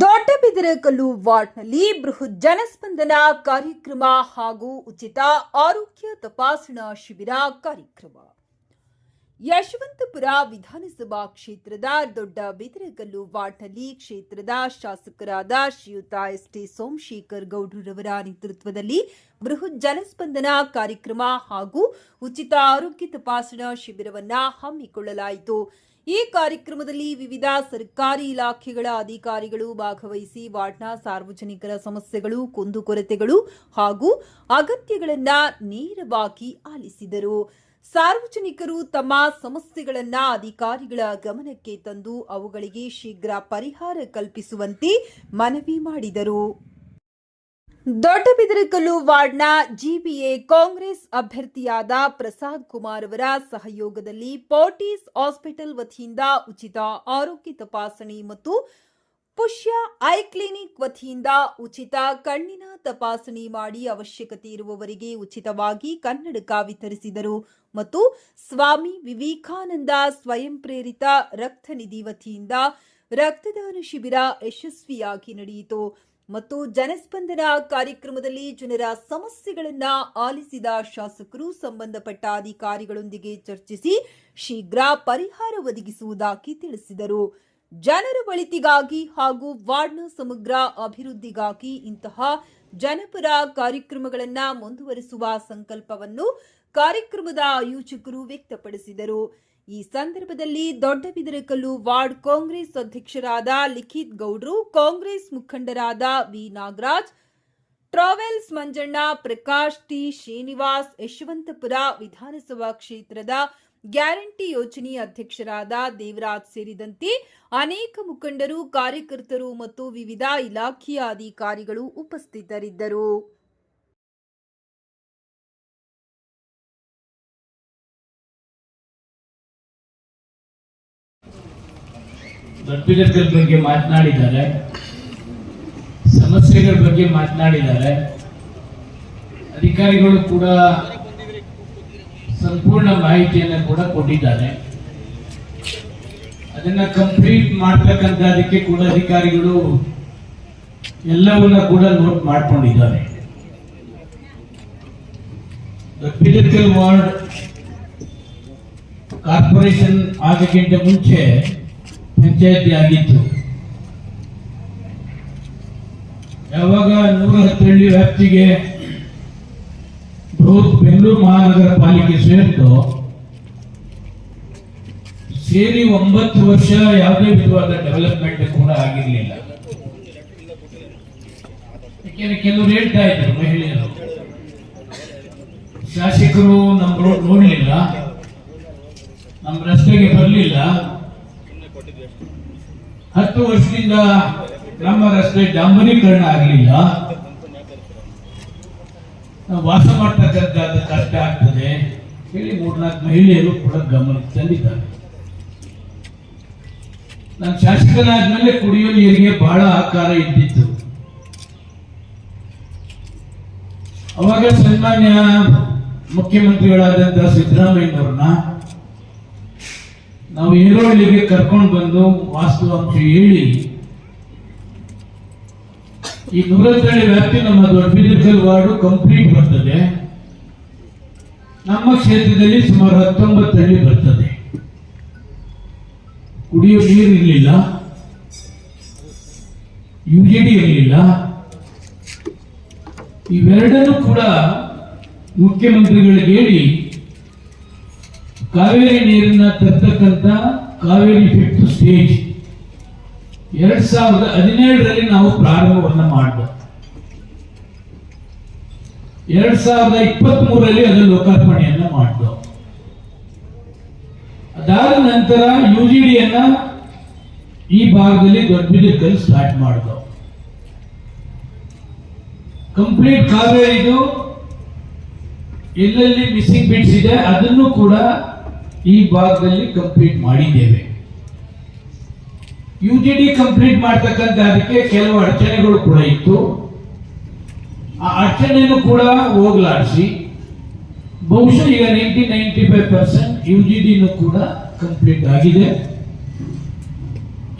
ದೊಡ್ಡಬಿದರಕಲ್ಲು ವಾರ್ಡ್ನಲ್ಲಿ ಬೃಹತ್ ಜನಸ್ಪಂದನ ಕಾರ್ಯಕ್ರಮ ಹಾಗೂ ಉಚಿತ ಆರೋಗ್ಯ ತಪಾಸಣಾ ಶಿಬಿರ ಕಾರ್ಯಕ್ರಮ. ಯಶವಂತಪುರ ವಿಧಾನಸಭಾ ಕ್ಷೇತ್ರದ ದೊಡ್ಡಬಿದರಕಲ್ಲು ವಾರ್ಡ್ನಲ್ಲಿ ಕ್ಷೇತ್ರದ ಶಾಸಕರಾದ ಶ್ರೀಯುತ ಎಸ್.ಟಿ. ಸೋಮಶೇಖರ್ ಗೌಡ್ರವರ ನೇತೃತ್ವದಲ್ಲಿ ಬೃಹತ್ ಜನಸ್ಪಂದನ ಕಾರ್ಯಕ್ರಮ ಹಾಗೂ ಉಚಿತ ಆರೋಗ್ಯ ತಪಾಸಣಾ ಶಿಬಿರವನ್ನು ಹಮ್ಮಿಕೊಳ್ಳಲಾಯಿತು. ಈ ಕಾರ್ಯಕ್ರಮದಲ್ಲಿ ವಿವಿಧ ಸರ್ಕಾರಿ ಇಲಾಖೆಗಳ ಅಧಿಕಾರಿಗಳು ಭಾಗವಹಿಸಿ ವಾರ್ಡ್ನ ಸಾರ್ವಜನಿಕರ ಸಮಸ್ಯೆಗಳು, ಕುಂದುಕೊರತೆಗಳು ಹಾಗೂ ಅಗತ್ಯಗಳನ್ನು ನೇರವಾಗಿ ಆಲಿಸಿದರು. ಸಾರ್ವಜನಿಕರು ತಮ್ಮ ಸಮಸ್ಯೆಗಳನ್ನು ಅಧಿಕಾರಿಗಳ ಗಮನಕ್ಕೆ ತಂದು ಅವುಗಳಿಗೆ ಶೀಘ್ರ ಪರಿಹಾರ ಕಲ್ಪಿಸುವಂತೆ ಮನವಿ ಮಾಡಿದರು. ದೊಡ್ಡಬಿದರಕಲ್ಲು ವಾರ್ಡ್ನ ಜಿಬಿಎ ಕಾಂಗ್ರೆಸ್ ಅಭ್ಯರ್ಥಿಯಾದ ಪ್ರಸಾದ್ ಕುಮಾರ್ ಅವರ ಸಹಯೋಗದಲ್ಲಿ ಪೋರ್ಟಿಸ್ ಹಾಸ್ಪಿಟಲ್ ವತಿಯಿಂದ ಉಚಿತ ಆರೋಗ್ಯ ತಪಾಸಣೆ ಮತ್ತು ಪುಷ್ಯ ಐ ಕ್ಲಿನಿಕ್ ವತಿಯಿಂದ ಉಚಿತ ಕಣ್ಣಿನ ತಪಾಸಣೆ ಮಾಡಿ ಅವಶ್ಯಕತೆ ಇರುವವರಿಗೆ ಉಚಿತವಾಗಿ ಕನ್ನಡಕ ವಿತರಿಸಿದರು ಮತ್ತು ಸ್ವಾಮಿ ವಿವೇಕಾನಂದ ಸ್ವಯಂ ಪ್ರೇರಿತ ರಕ್ತ ನಿಧಿ ವತಿಯಿಂದ ರಕ್ತದಾನ ಶಿಬಿರ ಯಶಸ್ವಿಯಾಗಿ ನಡೆಯಿತು ಮತ್ತು ಜನಸ್ಪಂದನ ಕಾರ್ಯಕ್ರಮದಲ್ಲಿ ಜನರ ಸಮಸ್ಯೆಗಳನ್ನು ಆಲಿಸಿದ ಶಾಸಕರು ಸಂಬಂಧಪಟ್ಟ ಅಧಿಕಾರಿಗಳೊಂದಿಗೆ ಚರ್ಚಿಸಿ ಶೀಘ್ರ ಪರಿಹಾರ ಒದಗಿಸುವುದಾಗಿ ತಿಳಿಸಿದರು. ಜನರ ಒಳಿತಿಗಾಗಿ ಹಾಗೂ ವಾರ್ಡ್ನ ಸಮಗ್ರ ಅಭಿವೃದ್ಧಿಗಾಗಿ ಇಂತಹ ಜನಪರ ಕಾರ್ಯಕ್ರಮಗಳನ್ನು ಮುಂದುವರಿಸುವ ಸಂಕಲ್ಪವನ್ನು ಕಾರ್ಯಕ್ರಮದ ಆಯೋಜಕರು ವ್ಯಕ್ತಪಡಿಸಿದರು. ಈ ಸಂದರ್ಭದಲ್ಲಿ ದೊಡ್ಡಬಿದರಕಲ್ಲು ವಾರ್ಡ್ ಕಾಂಗ್ರೆಸ್ ಅಧ್ಯಕ್ಷರಾದ ಲಿಖಿತ್ ಗೌಡ್ರು, ಕಾಂಗ್ರೆಸ್ ಮುಖಂಡರಾದ V Nagaraj, travels Manjanna, Prakash T, Srinivas, Yeshwanthpur ವಿಧಾನಸಭಾ ಕ್ಷೇತ್ರದ ಗ್ಯಾರಂಟಿ ಯೋಜನೆ ಅಧ್ಯಕ್ಷರಾದ ದೇವರಾಜ್ ಸೇರಿದಂತೆ ಅನೇಕ ಮುಖಂಡರು, ಕಾರ್ಯಕರ್ತರು ಮತ್ತು ವಿವಿಧ ಇಲಾಖೆಯ ಅಧಿಕಾರಿಗಳು ಉಪಸ್ಥಿತರಿದ್ದರು. ದೊಡ್ಡಬಿದರಕಲ್ ಬಗ್ಗೆ ಮಾತನಾಡಿದ್ದಾರೆ, ಸಮಸ್ಯೆಗಳ ಬಗ್ಗೆ ಮಾತನಾಡಿದ್ದಾರೆ. ಅಧಿಕಾರಿಗಳು ಕೂಡ ಸಂಪೂರ್ಣ ಮಾಹಿತಿಯನ್ನು ಕೂಡ ಕೊಟ್ಟಿದ್ದಾರೆ. ಅದನ್ನ ಕಂಪ್ಲೀಟ್ ಮಾಡ್ತಕ್ಕಂಥದಕ್ಕೆ ಕೂಡ ಅಧಿಕಾರಿಗಳು ಎಲ್ಲವನ್ನ ಕೂಡ ನೋಟ್ ಮಾಡ್ಕೊಂಡಿದ್ದಾರೆ. ದೊಡ್ಡಬಿದರಕಲ್ ವಾರ್ಡ್ ಕಾರ್ಪೊರೇಷನ್ ಆಗಕ್ಕಿಂತ ಮುಂಚೆ ಪಂಚಾಯತಿ ಆಗಿತ್ತು. ಯಾವಾಗ 110 ಹಳ್ಳಿ ವ್ಯಾಪ್ತಿಗೆ ಬೃಹತ್ ಬೆಂಗಳೂರು ಮಹಾನಗರ ಪಾಲಿಕೆ ಸೇರಿ 9 ವರ್ಷ ಯಾವುದೇ ವಿಧವಾದ ಡೆವಲಪ್ಮೆಂಟ್ ಕೂಡ ಆಗಿರಲಿಲ್ಲ. ಯಾಕೆಂದ್ರೆ ಕೆಲವರು ಹೇಳ್ತಾ ಇದ್ರು, ಮಹಿಳೆಯರು, ಶಾಸಕರು ನಮ್ಮ ರೋಡ್ ನೋಡ್ಲಿಲ್ಲ, ನಮ್ಮ ರಸ್ತೆಗೆ ಬರಲಿಲ್ಲ, 10 ವರ್ಷದಿಂದ ನಮ್ಮ ರಸ್ತೆ ಡಾಂಬರೀಕರಣ ಆಗಲಿಲ್ಲ, ನಾವು ವಾಸ ಮಾಡ್ತಕ್ಕಂಥದ್ದು ಕಷ್ಟ ಆಗ್ತದೆ ಹೇಳಿ 3-4 ಮಹಿಳೆಯರು ಕೂಡ ಗಮನಕ್ಕೆ ತಂದಿದ್ದಾರೆ. ನಾನು ಶಾಸಕನಾದ್ಮೇಲೆ ಕುಡಿಯೋ ನೀರಿಗೆ ಬಹಳ ಆಕಾರ ಇದ್ದಿತ್ತು. ಅವಾಗ ಸನ್ಮಾನ್ಯ ಮುಖ್ಯಮಂತ್ರಿಗಳಾದಂತಹ ಸಿದ್ದರಾಮಯ್ಯನವ್ರನ್ನ ನಾವು ಈರೋಳ್ಳಿಗೆ ಕರ್ಕೊಂಡು ಬಂದು ವಾಸ್ತವಾಂಶ ಹೇಳಿ ಈ 110 ಹಳ್ಳಿ ವ್ಯಾಪ್ತಿ ನಮ್ಮ ದೊಡ್ಡಬಿದರಕಲ್ ವಾರ್ಡ್ ಕಂಪ್ಲೀಟ್ ಬರ್ತದೆ. ನಮ್ಮ ಕ್ಷೇತ್ರದಲ್ಲಿ ಸುಮಾರು 19 ಹಳ್ಳಿ ಬರ್ತದೆ. ಕುಡಿಯೋ ನೀರು ಇರಲಿಲ್ಲ, ಯುಜಿಡಿ ಇರಲಿಲ್ಲ. ಇವೆರಡನ್ನೂ ಕೂಡ ಮುಖ್ಯಮಂತ್ರಿಗಳಿಗೆ ಹೇಳಿ ಕಾವೇರಿ ನೀರನ್ನ ತರ್ತಕ್ಕಂಥ ಕಾವೇರಿ 5th ಸ್ಟೇಜ್ 2017ರಲ್ಲಿ ನಾವು ಪ್ರಾರಂಭವನ್ನ ಮಾಡಿದ್ವಿ. 2023ರಲ್ಲಿ ಅದರ ಲೋಕಾರ್ಪಣೆಯನ್ನ ಮಾಡಿದ್ವಿ. ಅದಾದ ನಂತರ ಯುಜಿಡಿಯನ್ನ ಈ ಭಾಗದಲ್ಲಿ ದೊಡ್ಡಬಿದರಕಲ್ ಸ್ಟಾರ್ಟ್ ಮಾಡಿದ್ವಿ. ಕಂಪ್ಲೀಟ್ ಕಾವೇರಿದು ಎಲ್ಲೆಲ್ಲಿ ಮಿಸ್ಸಿಂಗ್ ಬಿಟ್ಸ್ ಇದೆ ಅದನ್ನು ಕೂಡ ಈ ಭಾಗದಲ್ಲಿ ಕಂಪ್ಲೀಟ್ ಮಾಡಿದ್ದೇವೆ. ಯುಜಿಡಿ ಕಂಪ್ಲೀಟ್ ಮಾಡ್ತಕ್ಕಂಥದಕ್ಕೆ ಕೆಲವು ಅಡಚಣೆಗಳು ಕೂಡ ಇತ್ತು. ಆ ಅಡಚಣೆಯನ್ನು ಕೂಡ ಹೋಗ್ಲಾಡಿಸಿ ಬಹುಶಃ ಈಗ 90-95% ಯುಜಿಡಿನೂ ಕೂಡ ಕಂಪ್ಲೀಟ್ ಆಗಿದೆ.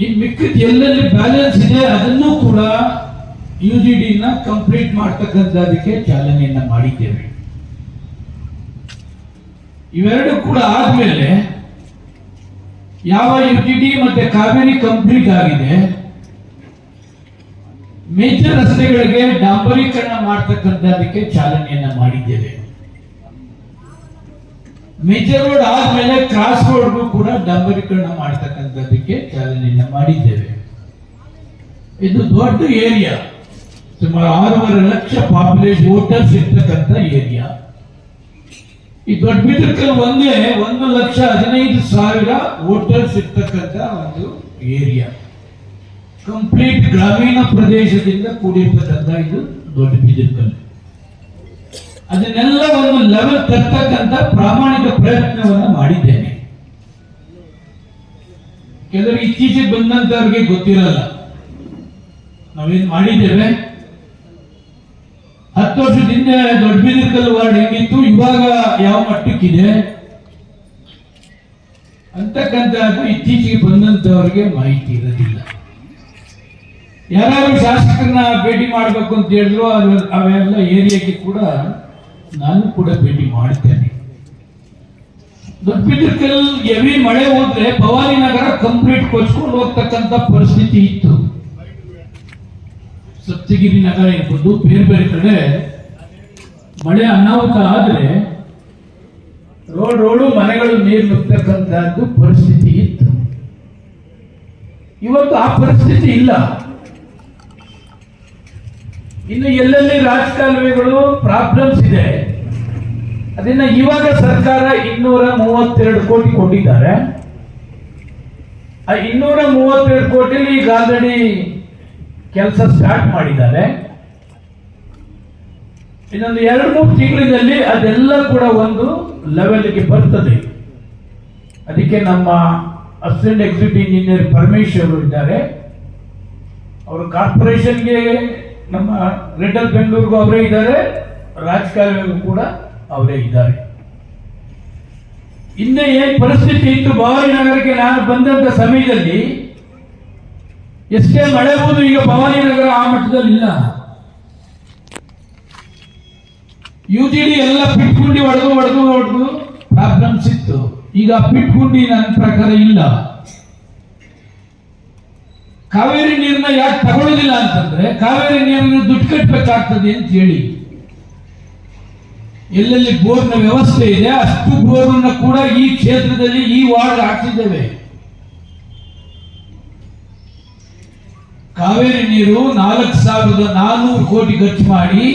ಇನ್ ಮಿಕ್ಕಿದ ಎಲ್ಲೆಲ್ಲಿ ಬ್ಯಾಲೆನ್ಸ್ ಇದೆ ಅದನ್ನು ಕೂಡ UGD ನ ಕಂಪ್ಲೀಟ್ ಮಾಡ್ತಕ್ಕಂಥದಕ್ಕೆ ಚಾಲನೆಯನ್ನ ಮಾಡಿದ್ದೇವೆ. ಇವೆರಡು ಕೂಡ ಆದ್ಮೇಲೆ ಯಾವ UGD ಮತ್ತೆ ಕಾವೇರಿ ಕಂಪ್ಲೀಟ್ ಆಗಿದೆ, ಮೇಜರ್ ರಸ್ತೆಗಳಿಗೆ ಡಾಂಬರೀಕರಣ ಮಾಡ್ತಕ್ಕಂಥದಕ್ಕೆ ಚಾಲನೆಯನ್ನ ಮಾಡಿದ್ದೇವೆ. ಮೇಜರ್ ರೋಡ್ ಆದ್ಮೇಲೆ ಕ್ರಾಸ್ ರೋಡ್ಗೂ ಕೂಡ ಡಾಂಬರೀಕರಣ ಮಾಡ್ತಕ್ಕಂಥದಕ್ಕೆ ಚಾಲನೆಯನ್ನ ಮಾಡಿದ್ದೇವೆ. ಇದು ದೊಡ್ಡ ಏರಿಯಾ, ಸುಮಾರು 6.5 ಲಕ್ಷ ಪಾಪ್ಯುಲೇಷನ್ ವೋಟರ್ಸ್ ಇರ್ತಕ್ಕಂಥ ಏರಿಯಾ. ಈ ದೊಡ್ಡಬಿದರಕಲ್ ಒಂದೇ 1,15,000 ವೋಟರ್ಸ್ ಇರ್ತಕ್ಕಂಥ ಒಂದು ಏರಿಯಾ. ಕಂಪ್ಲೀಟ್ ಗ್ರಾಮೀಣ ಪ್ರದೇಶದಿಂದ ಕೂಡಿರ್ತಕ್ಕಂಥ ಇದು ದೊಡ್ಡಬಿದರಕಲ್. ಅದನ್ನೆಲ್ಲ ಒಂದು ಲೆವೆಲ್ ತರ್ತಕ್ಕಂಥ ಪ್ರಾಮಾಣಿಕ ಪ್ರಯತ್ನವನ್ನ ಮಾಡಿದ್ದೇನೆ. ಕೆಲವರಿಗೆ ಇತ್ತೀಚೆಗೆ ಬಂದಂತವ್ರಿಗೆ ಗೊತ್ತಿರಲ್ಲ, ನಾವೇನ್ ಮಾಡಿದ್ದೇವೆ. 10 ವರ್ಷದಿಂದ ದೊಡ್ಡಬಿದರಕಲ್ ವಾರ್ಡ್ ಹೆಂಗಿತ್ತು, ಇವಾಗ ಯಾವ ಮಟ್ಟಕ್ಕಿದೆ ಅಂತಕ್ಕಂಥದ್ದು ಇತ್ತೀಚೆಗೆ ಬಂದಂತವ್ರಿಗೆ ಮಾಹಿತಿ ಇರೋದಿಲ್ಲ. ಯಾರು ಶಾಸಕರನ್ನ ಭೇಟಿ ಮಾಡಬೇಕು ಅಂತ ಹೇಳಿದ್ರು ಅವೆಲ್ಲ ಏರಿಯಾಕ್ಕೆ ಕೂಡ ನಾನು ಕೂಡ ಭೇಟಿ ಮಾಡ್ತೇನೆ. ದೊಡ್ಡಬಿದರಕಲ್ ಹೆವಿ ಮಳೆ ಹೋದ್ರೆ ಭವಾನಿ ನಗರ ಕಂಪ್ಲೀಟ್ ಕೊಚ್ಕೊಂಡು ಹೋಗ್ತಕ್ಕಂಥ ಪರಿಸ್ಥಿತಿ ಇತ್ತು. ಸಪ್ತಗಿರಿ ನಗರ ಇರ್ಬೋದು, ಬೇರೆ ಬೇರೆ ಕಡೆ ಮಳೆ ಅನಾಹುತ ಆದ್ರೆ ರೋಡು ಮನೆಗಳು ನೀರು ನುಗ್ತಕ್ಕಂಥದ್ದು ಪರಿಸ್ಥಿತಿ ಇತ್ತು. ಇವತ್ತು ಆ ಪರಿಸ್ಥಿತಿ ಇಲ್ಲ. ಇನ್ನು ಎಲ್ಲೆಲ್ಲಿ ರಾಜಕಾಲುವೆಗಳು ಪ್ರಾಬ್ಲಮ್ಸ್ ಇದೆ, ಅದನ್ನ ಇವಾಗ ಸರ್ಕಾರ 232 ಕೋಟಿ ಕೊಟ್ಟಿದ್ದಾರೆ. ಆ 232 ಕೋಟಿಲಿ ಈಗ ಆಲ್ರೆಡಿ ಕೆಲಸ ಸ್ಟಾರ್ಟ್ ಮಾಡಿದ್ದಾರೆ. ಇನ್ನೊಂದು 2-3 ತಿಂಗಳಿನಲ್ಲಿ ಅದೆಲ್ಲ ಕೂಡ ಒಂದು ಲೆವೆಲ್ಗೆ ಬರ್ತದೆ. ಅದಕ್ಕೆ ನಮ್ಮ ಅಸಿಸ್ಟೆಂಟ್ ಎಕ್ಸಿಕ್ಯೂಟಿವ್ ಇಂಜಿನಿಯರ್ ಪರಮೇಶ್ವರ್ ಇದ್ದಾರೆ. ಅವರು ಕಾರ್ಪೊರೇಷನ್ಗೆ ನಮ್ಮ ಗ್ರೇಟರ್ ಬೆಂಗಳೂರಿಗೂ ಅವರೇ ಇದ್ದಾರೆ, ರಾಜಕಾಲುವೆಗೂ ಕೂಡ ಅವರೇ ಇದ್ದಾರೆ. ಹಿಂದೆ ಏನ್ ಪರಿಸ್ಥಿತಿ ಇತ್ತು, ಭವಾನಿ ನಗರಕ್ಕೆ ನಾನು ಬಂದಂತ ಸಮಯದಲ್ಲಿ ಎಷ್ಟೇ ಮಳೆ ಹೋದು ಈಗ ಭವಾನಿ ನಗರ ಆ ಮಟ್ಟದಲ್ಲಿ ಇಲ್ಲ. UGD ಎಲ್ಲ ಪಿಟ್ಗುಂಡಿ ಹೊಡೆದು ಪ್ರಾಬ್ಲಮ್ಸ್ ಇತ್ತು. ಈಗ ಪಿಟ್ಗುಂಡಿ ನನ್ನ ಪ್ರಕಾರ ಇಲ್ಲ. ಕಾವೇರಿ ನೀರನ್ನ ಯಾಕೆ ತಗೊಳ್ಳೋದಿಲ್ಲ ಅಂತಂದ್ರೆ, ಕಾವೇರಿ ನೀರನ್ನು ದುಡ್ಡು ಕಟ್ಟಬೇಕಾಗ್ತದೆ ಅಂತ ಹೇಳಿ ಎಲ್ಲೆಲ್ಲಿ ಬೋರ್ನ ವ್ಯವಸ್ಥೆ ಇದೆ ಅಷ್ಟು ಬೋರ್ನ ಕೂಡ ಈ ಕ್ಷೇತ್ರದಲ್ಲಿ ಈ ವಾರ್ಡ್ ಹಾಕಿದ್ದೇವೆ. ಕಾವೇರಿ ನೀರು 4,400 ಕೋಟಿ ಖರ್ಚು ಮಾಡಿ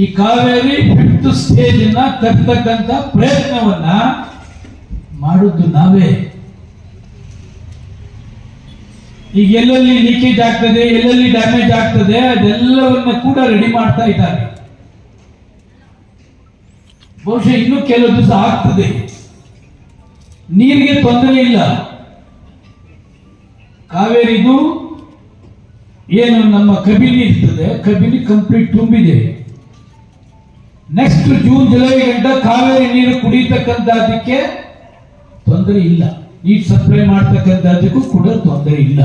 ಈ ಕಾವೇರಿ 5th ಸ್ಟೇಜ್ ತರ್ತಕ್ಕಂಥ ಪ್ರಯತ್ನವನ್ನ ಮಾಡುವುದು ನಾವೇ. ಈಗ ಎಲ್ಲೆಲ್ಲಿ ಲೀಕೇಜ್ ಆಗ್ತದೆ, ಎಲ್ಲೆಲ್ಲಿ ಡ್ಯಾಮೇಜ್ ಆಗ್ತದೆ, ಅದೆಲ್ಲವನ್ನ ಕೂಡ ರೆಡಿ ಮಾಡ್ತಾ ಇದ್ದಾರೆ. ಬಹುಶಃ ಇನ್ನೂ ಕೆಲವು ದಿವಸ ಆಗ್ತದೆ. ನೀರಿಗೆ ತೊಂದರೆ ಇಲ್ಲ. ಕಾವೇರಿದು ಏನು ನಮ್ಮ ಕಬಿನಿ ಇರ್ತದೆ, ಕಬಿನಿ ಕಂಪ್ಲೀಟ್ ತುಂಬಿದೆ. ನೆಕ್ಸ್ಟ್ ಜೂನ್ ಜುಲೈ ಗಂಟ ಕಾವೇರಿ ನೀರು ಕುಡಿಯತಕ್ಕಂಥದಕ್ಕೆ ತೊಂದರೆ ಇಲ್ಲ. ನೀರು ಸಪ್ಲೈ ಮಾಡ್ತಕ್ಕಂಥದ್ದಕ್ಕೂ ಕೂಡ ತೊಂದರೆ ಇಲ್ಲ.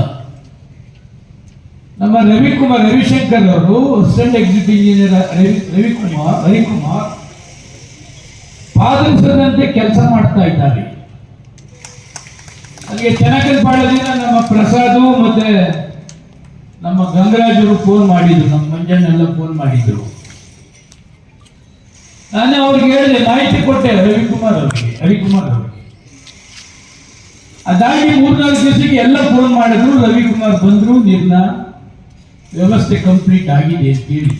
ನಮ್ಮ ರವಿಶಂಕರ್ ಅವರು ಅಸಿಸ್ಟೆಂಟ್ ಎಕ್ಸಿಕ್ಯೂಟಿವ್ ಇಂಜಿನಿಯರ್ ಹರಿಕುಮಾರ್ ಪಾದರಿಸದಂತೆ ಕೆಲಸ ಮಾಡ್ತಾ ಇದ್ದಾರೆ. ಅಲ್ಲಿಗೆ ಚೆನ್ನಕಲ್ಪಾಳದಿಂದ ನಮ್ಮ ಪ್ರಸಾದ್ ಮತ್ತೆ ನಮ್ಮ ಗಂಗರಾಜರು ಫೋನ್ ಮಾಡಿದ್ರು, ನಮ್ಮ ಮಂಜಣ್ಣೆಲ್ಲ ಫೋನ್ ಮಾಡಿದ್ರು. ನಾನೇ ಅವ್ರಿಗೆ ಹೇಳಿದೆ, ಮಾಹಿತಿ ಕೊಟ್ಟೆ ಹರಿಕುಮಾರ್ ಅವರಿಗೆ. ಅದಾಗಿ 3-4 ದಿವಸಕ್ಕೆ ಎಲ್ಲ ಫೋನ್ ಮಾಡಿದ್ರು. ರವಿಕುಮಾರ್ ಬಂದ್ರು, ನೀರಿನ ವ್ಯವಸ್ಥೆ ಕಂಪ್ಲೀಟ್ ಆಗಿದೆ ಅಂತ ಹೇಳಿ.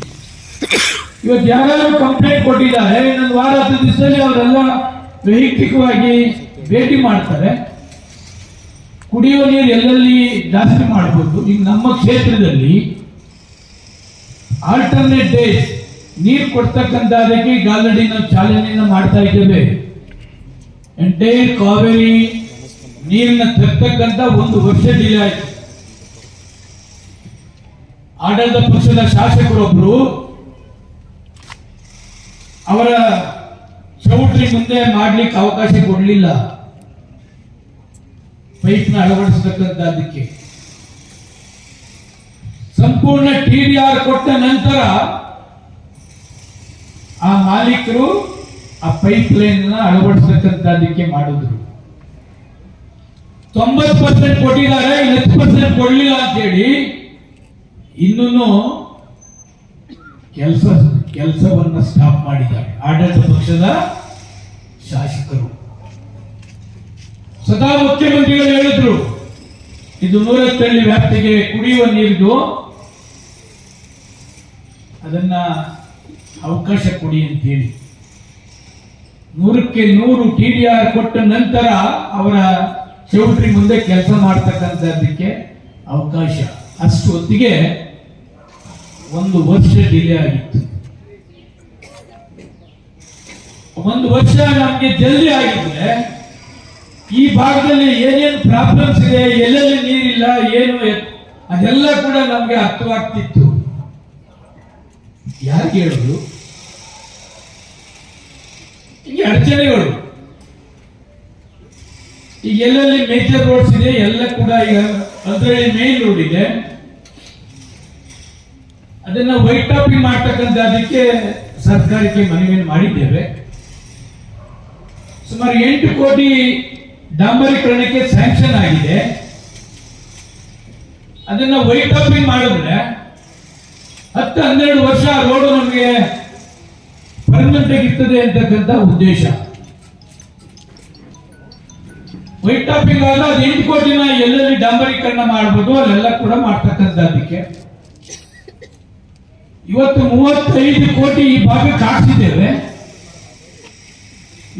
ಇವತ್ತು ಯಾರು ಕಂಪ್ಲೇಂಟ್ ಕೊಟ್ಟಿದ್ದಾರೆ, ಇನ್ನೊಂದು ವಾರ 10 ದಿವಸದಲ್ಲಿ ಅವರೆಲ್ಲ ವೈಯಕ್ತಿಕವಾಗಿ ಭೇಟಿ ಮಾಡ್ತಾರೆ. ಕುಡಿಯುವ ನೀರು ಎಲ್ಲೆಲ್ಲಿ ಜಾಸ್ತಿ ಮಾಡಬಹುದು. ಈಗ ನಮ್ಮ ಕ್ಷೇತ್ರದಲ್ಲಿ ಆಲ್ಟರ್ನೇಟ್ ಡೇಸ್ ನೀರು ಕೊಡ್ತಕ್ಕಂಥದಕ್ಕೆ ಈಗ ಆಲ್ರೆಡಿ ನಾವು ಚಾಲನೆಯನ್ನು ಮಾಡ್ತಾ ಇದ್ದೇವೆ. ಎಂಟೈರ್ ಕಾವೇರಿ ನೀರನ್ನ ತರ್ತಕ್ಕಂಥ 1 ವರ್ಷ ಡಿಲೇ ಆಯ್ತು. ಆಡಳಿತ ಪಕ್ಷದ ಶಾಸಕರೊಬ್ರು ಅವರ ಚೌಟ್ರಿ ಮುಂದೆ ಮಾಡ್ಲಿಕ್ಕೆ ಅವಕಾಶ ಕೊಡಲಿಲ್ಲ, ಪೈಪ್ನ ಅಳವಡಿಸತಕ್ಕಂಥದ್ದಕ್ಕೆ. ಸಂಪೂರ್ಣ TDR ಕೊಟ್ಟ ನಂತರ ಆ ಮಾಲೀಕರು ಆ ಪೈಪ್ ಲೈನ್ ಅಳವಡಿಸತಕ್ಕಂಥದ್ದಕ್ಕೆ ಮಾಡಿದ್ರು. 90% ಕೊಟ್ಟಿದ್ದಾರೆ, 10% ಕೊಡ್ಲಿಲ್ಲ ಅಂತ ಹೇಳಿ ಇನ್ನೂ ಕೆಲಸವನ್ನ ಸ್ಟಾಪ್ ಮಾಡಿದ್ದಾರೆ ಆಡಳಿತ ಪಕ್ಷದ ಶಾಸಕರು. ಸದಾ ಮುಖ್ಯಮಂತ್ರಿಗಳು ಹೇಳಿದ್ರು, ಇದು 110 ವ್ಯಾಪ್ತಿಗೆ ಕುಡಿಯುವ ನೀರಿದು, ಅದನ್ನ ಅವಕಾಶ ಕೊಡಿ ಅಂತೇಳಿ 100ಕ್ಕೆ 100 TDR ಕೊಟ್ಟ ನಂತರ ಅವರ ಚೌಟ್ರಿ ಮುಂದೆ ಕೆಲಸ ಮಾಡ್ತಕ್ಕಂಥದ್ದಕ್ಕೆ ಅವಕಾಶ. ಅಷ್ಟು ಹೊತ್ತಿಗೆ 1 ವರ್ಷ ಡಿಲೇ ಆಗಿತ್ತು. 1 ವರ್ಷ ನಮಗೆ ಜಲ್ದಿ ಆಗಿದ್ರೆ ಈ ಭಾಗದಲ್ಲಿ ಏನೇನು ಪ್ರಾಬ್ಲಮ್ಸ್ ಇದೆ, ಎಲ್ಲೆಲ್ಲಿ ನೀರಿಲ್ಲ, ಏನು ಅದೆಲ್ಲ ಕೂಡ ನಮಗೆ ಅರ್ಥವಾಗ್ತಿತ್ತು. ಯಾರಿಗೆ ಹೇಳುದು ಈ ಅಡಚಣೆಗಳು? ಈಗ ಎಲ್ಲೆಲ್ಲಿ ಮೇಜರ್ ರೋಡ್ಸ್ ಇದೆ ಎಲ್ಲ ಕೂಡ, ಈಗ ಅದರಲ್ಲಿ ಮೇನ್ ರೋಡ್ ಇದೆ, ಅದನ್ನ ವೈಟ್ ಟಾಪಿಂಗ್ ಮಾಡ್ತಕ್ಕಂಥ ಅದಕ್ಕೆ ಸರ್ಕಾರಕ್ಕೆ ಮನವಿಯನ್ನು ಮಾಡಿದ್ದೇವೆ. ಸುಮಾರು 8 ಕೋಟಿ ಡಾಂಬರೀಕರಣಕ್ಕೆ ಸ್ಯಾಂಕ್ಷನ್ ಆಗಿದೆ. ಅದನ್ನ ವೈಟ್ ಟಾಪಿಂಗ್ ಮಾಡಿದ್ರೆ 10-12 ವರ್ಷ ರೋಡ್ ನಮಗೆ ಪರ್ಮನೆಂಟ್ ಆಗಿರ್ತದೆ ಅಂತಕ್ಕಂಥ ಉದ್ದೇಶ. ವೈಟ್ ಟಾಪಿಂಗ್ ಆಗ ಅದು 8 ಕೋಟಿನ ಎಲ್ಲೆಲ್ಲಿ ಡಾಂಬರೀಕರಣ ಮಾಡಬಹುದು ಅಲ್ಲೆಲ್ಲ ಕೂಡ ಮಾಡ್ತಕ್ಕಂಥದ್ದಕ್ಕೆ ಇವತ್ತು 35 ಕೋಟಿ ಈ ಭಾಗಕ್ಕೆ ಹಾಕ್ಸಿದ್ದೇವೆ.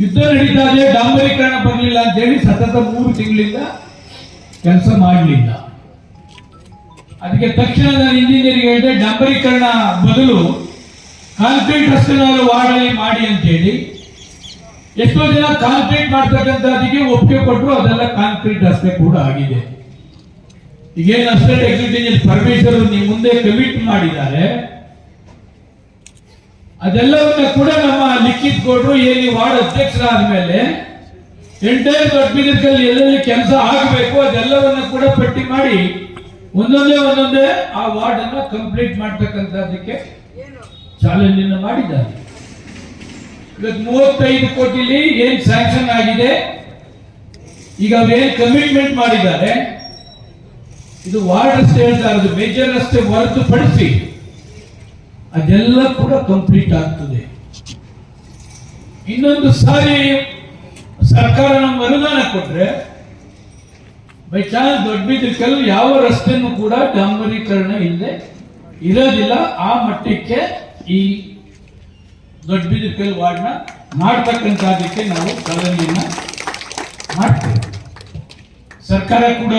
ಯುದ್ಧ ನಡೀತಾ ಇದೆ, ಡಾಂಬರೀಕರಣ ಬರಲಿಲ್ಲ ಅಂತ ಹೇಳಿ ಸತತ 3 ತಿಂಗಳಿಂದ ಕೆಲಸ ಮಾಡಲಿಲ್ಲ. ಅದಕ್ಕೆ ತಕ್ಷಣ ನಾನು ಇಂಜಿನಿಯರ್ಗೆ ಹೇಳಿದೆ, ಡಾಂಬರೀಕರಣ ಬದಲು ಕಾಂಕ್ರೀಟ್ ರಸ್ತೆನಾದ್ರು ವಾರ್ಡಲ್ಲಿ ಮಾಡಿ ಅಂತ ಹೇಳಿ. ಎಷ್ಟೋ ಜನ ಕಾಂಕ್ರೀಟ್ ಮಾಡ್ತಕ್ಕಂಥದಕ್ಕೆ ಒಪ್ಪಿಗೆ ಕೊಟ್ಟರು, ಅದೆಲ್ಲ ಕಾಂಕ್ರೀಟ್ ರಸ್ತೆ ಕೂಡ ಆಗಿದೆ. ಈಗೇನು ಅಸಿಸ್ಟೆಂಟ್ ಎಕ್ಸಿಕ್ಯೂಟಿವ್ ಪರಮೇಶ್ವರ್ ನಿಮ್ಮ ಮುಂದೆ ಕಮಿಟ್ ಮಾಡಿದ್ದಾರೆ, ಅದೆಲ್ಲವನ್ನ ಕೂಡ ನಮ್ಮ ಲಿಖಿತ್ ಕೊಟ್ಟರು. ಏನು ವಾರ್ಡ್ ಅಧ್ಯಕ್ಷರಾದ ಮೇಲೆ ಎಂಟೈರ್ ದೊಡ್ಡಬಿದರ್ಕಲ್ಲಿ ಎಲ್ಲೆಲ್ಲಿ ಕೆಲಸ ಆಗಬೇಕು ಅದೆಲ್ಲವನ್ನ ಕೂಡ ಪಟ್ಟಿ ಮಾಡಿ ಒಂದೊಂದೇ ಆ ವಾರ್ಡ್ ಅನ್ನ ಕಂಪ್ಲೀಟ್ ಮಾಡ್ತಕ್ಕಂಥದ್ದಕ್ಕೆ ಚಾಲೆಂಜ್ ಮಾಡಿದ್ದಾರೆ. ಇವತ್ತು 35 ಕೋಟಿಲಿ ಏನ್ ಸ್ಯಾಂಕ್ಷನ್ ಆಗಿದೆ, ಈಗ ಅವೇನ್ ಕಮಿಟ್ಮೆಂಟ್ ಮಾಡಿದ್ದಾರೆ, ಇದು ವಾರ್ಡ್ ರಸ್ತೆ ಹೇಳ್ತಾ ಇರೋದು, ಮೇಜರ್ ರಸ್ತೆ ಹೊರತುಪಡಿಸಿ ಅದೆಲ್ಲ ಕೂಡ ಕಂಪ್ಲೀಟ್ ಆಗ್ತದೆ. ಇನ್ನೊಂದು ಸಾರಿ ಸರ್ಕಾರ ನಮ್ಗೆ ಅನುದಾನ ಕೊಟ್ರೆ ಬೈ ಚಾನ್ಸ್ ದೊಡ್ಡಬಿದರ್ಕಲ್ ಯಾವ ರಸ್ತೆನೂ ಕೂಡ ಡಾಂಬರೀಕರಣ ಇಲ್ಲದೆ ಇರೋದಿಲ್ಲ. ಆ ಮಟ್ಟಕ್ಕೆ ಈ ದೊಡ್ಡಬಿದರ್ಕಲ್ ವಾರ್ಡ್ನ ಮಾಡ್ತಕ್ಕಂಥದ್ದಕ್ಕೆ ನಾವು ಚಾಲೆಂಜನ್ನ ಮಾಡ್ತೇವೆ. ಸರ್ಕಾರ ಕೂಡ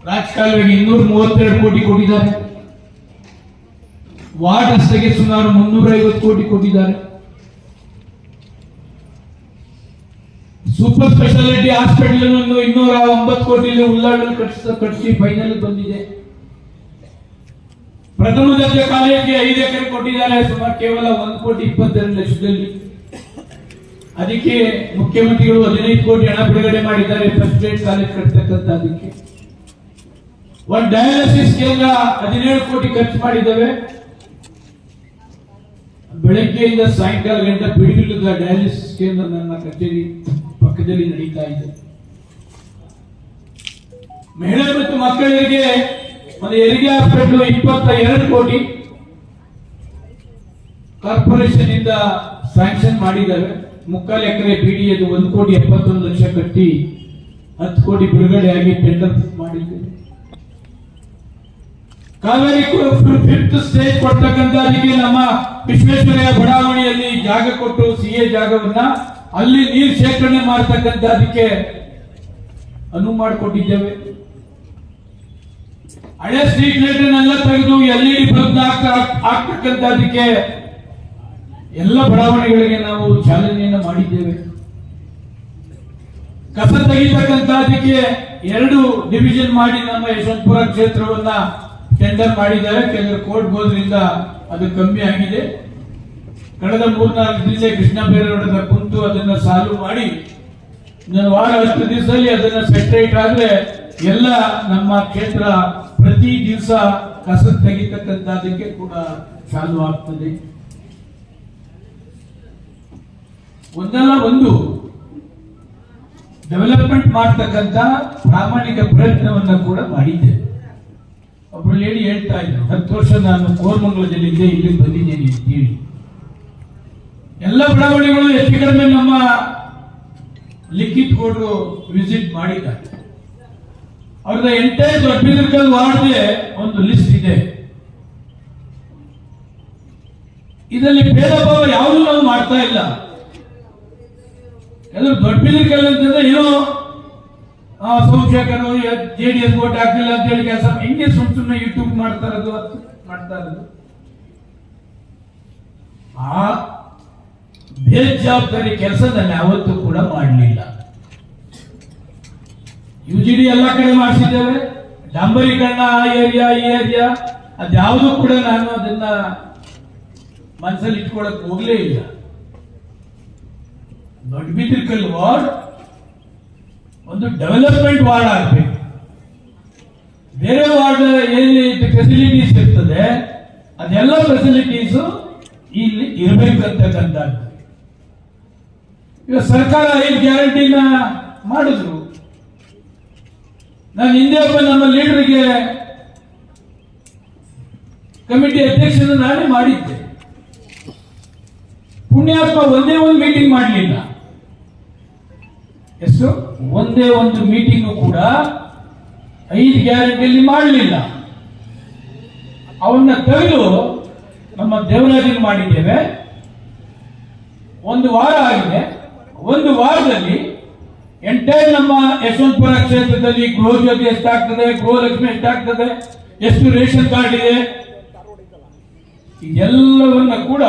ರಾಜಕಾಲುವೆಗೆ 232 ಕೋಟಿ ಕೊಟ್ಟಿದ್ದಾರೆ. ವಾರ್ಡ್ ರಸ್ತೆಗೆ ಸುಮಾರು 350 ಕೋಟಿ ಕೊಟ್ಟಿದ್ದಾರೆ. ಸೂಪರ್ ಸ್ಪೆಷಾಲಿಟಿ ಹಾಸ್ಪಿಟಲ್ 209 ಕೋಟಿಯಲ್ಲಿ ಉಳ್ಳಾಳಲ್ಲಿ ಕಟ್ಟಿಸಿ ಫೈನಲ್ ಬಂದಿದೆ. ಪ್ರಥಮ ದರ್ಜೆ ಕಾಲೇಜಿಗೆ 5 ಎಕರೆ ಕೊಟ್ಟಿದ್ದಾರೆ, ಸುಮಾರು ಕೇವಲ 1,22,00,000ದಲ್ಲಿ. ಅದಕ್ಕೆ ಮುಖ್ಯಮಂತ್ರಿಗಳು 15 ಕೋಟಿ ಹಣ ಬಿಡುಗಡೆ ಮಾಡಿದ್ದಾರೆ ಫಸ್ಟ್ ಗ್ರೇಡ್ ಕಾಲೇಜ್ ಕಟ್ಟತಕ್ಕಂಥದ್ದಕ್ಕೆ. ಒಂದು ಡಯಾಲಿಸಿಸ್ ಕೇಂದ್ರ 17 ಕೋಟಿ ಖರ್ಚು ಮಾಡಿದ್ದೇವೆ. ಬೆಳಗ್ಗೆಯಿಂದ ಸಾಯಂಕಾಲ ಗಂಟೆ ಬಿಡುಗಿಲ್ಲದ ಡಯಾಲಿಸಿಸ್ ಕೇಂದ್ರ ನನ್ನ ಕಚೇರಿ ಪಕ್ಕದಲ್ಲಿ ನಡೀತಾ ಇದೆ. ಮಹಿಳೆ ಮತ್ತು ಮಕ್ಕಳಿಗೆ ಒಂದು ಹೆರಿಗೆ ಹಾಸ್ಪಿಟಲ್ 22 ಕೋಟಿ ಕಾರ್ಪೊರೇಷನ್ ಇಂದ ಸ್ಯಾಂಕ್ಷನ್ ಮಾಡಿದ್ದಾರೆ. 3/4 ಎಕರೆ BDA 1,71,00,000 ಕಟ್ಟಿ 10 ಕೋಟಿ ಬಿಡುಗಡೆಯಾಗಿ ಟೆಂಡರ್ ಮಾಡಿದ್ದೇವೆ. ಕಾವೇರಿ 5th ಸ್ಟೇಜ್ ಕೊಡ್ತಕ್ಕಂಥದಕ್ಕೆ ನಮ್ಮ ವಿಶ್ವೇಶ್ವರಯ್ಯ ಬಡಾವಣೆಯಲ್ಲಿ ಜಾಗ ಕೊಟ್ಟು CA ಜಾಗವನ್ನ ಅಲ್ಲಿ ನೀರು ಶೇಖರಣೆ ಮಾಡತಕ್ಕಂಥದಕ್ಕೆ ಅನುವು ಮಾಡಿಕೊಟ್ಟಿದ್ದೇವೆ. ಹಳೆ ಸ್ಟ್ರೀಟ್ ಲೈಟ್ ಎಲ್ಲ ತೆಗೆದು LED ಬಲ್ಬ್ ಹಾಕ್ತಕ್ಕಂಥದಕ್ಕೆ ಎಲ್ಲ ಬಡಾವಣೆಗಳಿಗೆ ನಾವು ಚಾಲನೆಯನ್ನು ಮಾಡಿದ್ದೇವೆ. ಕಸ ತೆಗಿತಕ್ಕಂಥದಕ್ಕೆ 2 ಡಿವಿಷನ್ ಮಾಡಿ ನಮ್ಮ ಯಶವಂತಪುರ ಕ್ಷೇತ್ರವನ್ನ ಟೆಂಡರ್ ಮಾಡಿದ್ದಾರೆ. ಕೆಲವರು ಕೋರ್ಟ್ ಹೋದ್ರಿಂದ ಅದು ಕಮ್ಮಿ ಆಗಿದೆ. ಕಳೆದ 3-4 ದಿವಸ ಕೃಷ್ಣ ಬೈರೇಗೌಡರ ಕುಂತು ಅದನ್ನ ಸಾಲ್ವ್ ಮಾಡಿ ವಾರ 10 ದಿವಸದಲ್ಲಿ ಅದನ್ನ ಸೆಟ್ರೇಟ್ ಆದ್ರೆ ಎಲ್ಲ ನಮ್ಮ ಕ್ಷೇತ್ರ ಪ್ರತಿ ದಿವಸ ಕಸ ತೆಗಿತಕ್ಕಂಥದಕ್ಕೆ ಕೂಡ ಚಾಲು ಆಗ್ತದೆ. ಒಂದಲ್ಲ ಒಂದು ಡೆವಲಪ್ಮೆಂಟ್ ಮಾಡ್ತಕ್ಕಂಥ ಪ್ರಾಮಾಣಿಕ ಪ್ರಯತ್ನವನ್ನ ಕೂಡ ಮಾಡಿದ್ದೇವೆ. ಒಬ್ರು ಲೇಡಿ ಹೇಳ್ತಾ ಇದ್ರು, 10 ವರ್ಷ ನಾನು ಕೋರಮಂಗಲದಲ್ಲಿದ್ದೆ, ಇಲ್ಲಿ ಬಂದಿದ್ದೇನೆ ಅಂತ ಹೇಳಿ. ಎಲ್ಲ ಬಡಾವಣೆಗಳು ಹೆಚ್ಚು ಕಡಿಮೆ ನಮ್ಮ ಲಿಖಿತ್ ಗೌಡ್ರು ವಿಸಿಟ್ ಮಾಡಿದ್ದಾರೆ. ಅವ್ರದ ಎಂಟೈರ್ ದೊಡ್ಡಬಿದರ್ಕಲ್ ವಾರ್ಡ್ಗೆ ಒಂದು ಲಿಸ್ಟ್ ಇದೆ. ಇದರಲ್ಲಿ ಭೇದ ಭಾವ ಯಾವುದು ನಾವು ಮಾಡ್ತಾ ಇಲ್ಲ. ಎಲ್ಲರೂ ದೊಡ್ಡಬಿದರ್ಕಲ್ ಅಂತಂದ್ರೆ ಏನೋ ಸೋಮಶೇಖರ್ JDS ವೋಟ್ ಹಾಕಲಿಲ್ಲ ಅಂತ ಹೇಳಿ ಕೆಲಸ ಹೆಂಗೆ ಸುಮ್ಮನೆ ಯೂಟ್ಯೂಬ್ ಮಾಡ್ತಾ ಇರೋದು. ಆ ಬೇಜವಾಬ್ದಾರಿ ಕೆಲಸ ನಾನು ಯಾವತ್ತೂ ಕೂಡ ಮಾಡಲಿಲ್ಲ. UGD ಎಲ್ಲ ಕಡೆ ಮಾಡಿಸಿದ್ದೇವೆ. ಡಾಂಬರೀಕರಣ ಈ ಏರಿಯಾ ಅದ್ಯಾವುದು ಕೂಡ ನಾನು ಅದನ್ನ ಮನಸ್ಸಲ್ಲಿ ಇಟ್ಕೊಳಕ್ ಹೋಗ್ಲೇ ಇಲ್ಲ. ದೊಡ್ಡಬಿದರ್ಕಲ್ ವಾರ್ಡ್ ಒಂದು ಡೆವಲಪ್ಮೆಂಟ್ ವಾರ್ಡ್ ಆಗ್ಬೇಕು. ಬೇರೆ ವಾರ್ಡ್ ಎಲ್ಲಿ ಫೆಸಿಲಿಟೀಸ್ ಇರ್ತದೆ ಅದೆಲ್ಲ ಫೆಸಿಲಿಟೀಸ್ ಇಲ್ಲಿ ಇರಬೇಕಂತಕ್ಕಂಥದ್ದು. ಈಗ ಸರ್ಕಾರ 5 ಗ್ಯಾರಂಟಿನ ಮಾಡಿದ್ರು. ನಾನು ಹಿಂದೆ ಒಬ್ಬ ನಮ್ಮ ಲೀಡರ್ಗೆ ಕಮಿಟಿ ಅಧ್ಯಕ್ಷನ ನಾನೇ ಮಾಡಿದ್ದೆ. ಪುಣ್ಯಾತ್ಮ ಒಂದೇ ಒಂದು ಮೀಟಿಂಗ್ ಮಾಡಲಿಲ್ಲ. ಎಷ್ಟು? ಒಂದೇ ಒಂದು ಮೀಟಿಂಗು ಕೂಡ 5 ಗ್ಯಾರಂಟಿಯಲ್ಲಿ ಮಾಡಲಿಲ್ಲ. ಅವನ್ನ ತೆಗೆದು ನಮ್ಮ ದೇವರಾಜನ್ ಮಾಡಿದ್ದೇವೆ. 1 ವಾರ ಆಗಿದೆ. 1 ವಾರದಲ್ಲಿ ಎಂಟೈರ್ ನಮ್ಮ ಯಶವಂತಪುರ ಕ್ಷೇತ್ರದಲ್ಲಿ ಗೃಹ ಜ್ಯೋತಿ ಎಷ್ಟಾಗ್ತದೆ, ಗೃಹಲಕ್ಷ್ಮಿ ಎಷ್ಟಾಗ್ತದೆ, ಎಷ್ಟು ರೇಷನ್ ಕಾರ್ಡ್ ಇದೆ, ಇದೆಲ್ಲವನ್ನ ಕೂಡ